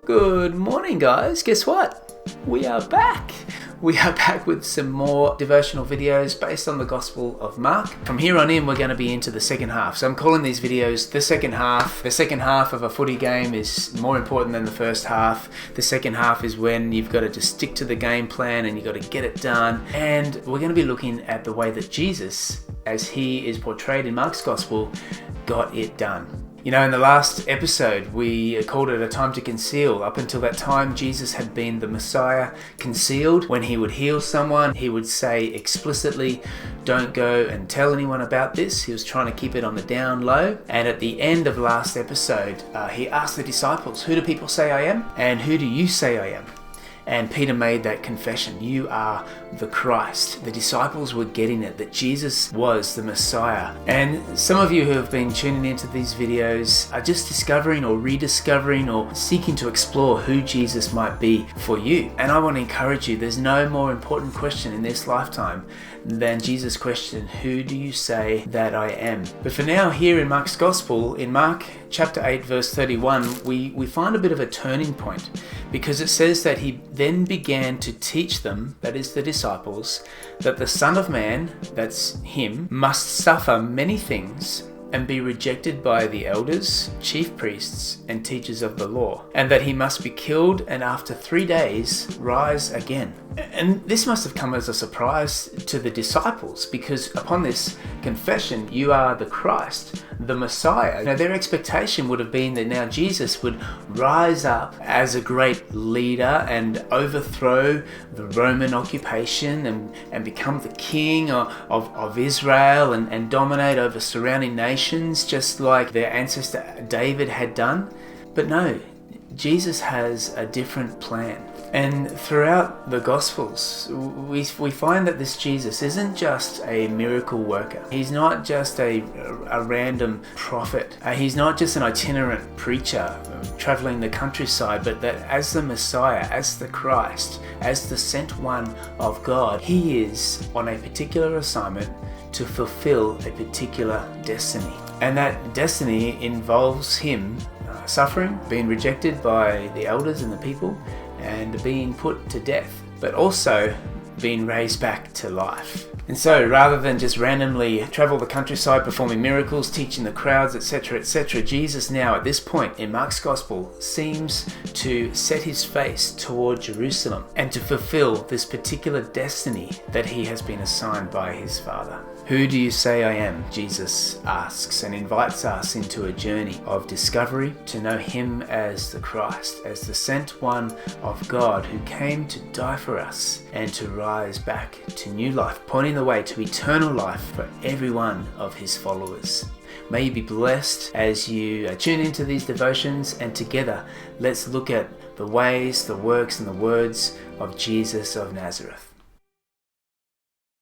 Good morning, guys. Guess what? We are back. We are back with some more devotional videos based on the Gospel of Mark. From here on in, we're going to be into the second half. So I'm calling these videos the second half. The second half of a footy game is more important than the first half. The second half is when you've got to just stick to the game plan and you've got to get it done. And we're going to be looking at the way that Jesus, as he is portrayed in Mark's Gospel, got it done. You know, in the last episode, we called it a time to conceal. Up until that time, Jesus had been the Messiah concealed. When he would heal someone, he would say explicitly, don't go and tell anyone about this. He was trying to keep it on the down low. And at the end of last episode, he asked the disciples, who do people say I am? And who do you say I am? And Peter made that confession, you are the Christ. The disciples were getting it, that Jesus was the Messiah. And some of you who have been tuning into these videos are just discovering or rediscovering or seeking to explore who Jesus might be for you. And I want to encourage you, there's no more important question in this lifetime than Jesus' question, who do you say that I am? But for now, here in Mark's Gospel, in Mark chapter 8, verse 31, we find a bit of a turning point, because it says that he then began to teach them, that is the disciples, that the Son of Man, that's him, must suffer many things and be rejected by the elders, chief priests, and teachers of the law, and that he must be killed and after 3 days rise again. And this must have come as a surprise to the disciples, because upon this confession, you are the Christ, the Messiah. Now, their expectation would have been that now Jesus would rise up as a great leader and overthrow the Roman occupation and become the king of Israel and dominate over surrounding nations, just like their ancestor David had done. But no, Jesus has a different plan. And throughout the Gospels, we find that this Jesus isn't just a miracle worker. He's not just a random prophet. He's not just an itinerant preacher traveling the countryside, but that as the Messiah, as the Christ, as the sent one of God, he is on a particular assignment to fulfill a particular destiny. And that destiny involves him suffering, being rejected by the elders and the people, and being put to death, but also being raised back to life. And so rather than just randomly travel the countryside performing miracles, teaching the crowds, etc., Jesus now at this point in Mark's Gospel seems to set his face toward Jerusalem and to fulfill this particular destiny that he has been assigned by his Father. Who do you say I am? Jesus asks and invites us into a journey of discovery to know him as the Christ, as the sent one of God who came to die for us and to rise back to new life, pointing the way to eternal life for every one of his followers. May you be blessed as you tune into these devotions, and together let's look at the ways, the works, and the words of Jesus of Nazareth.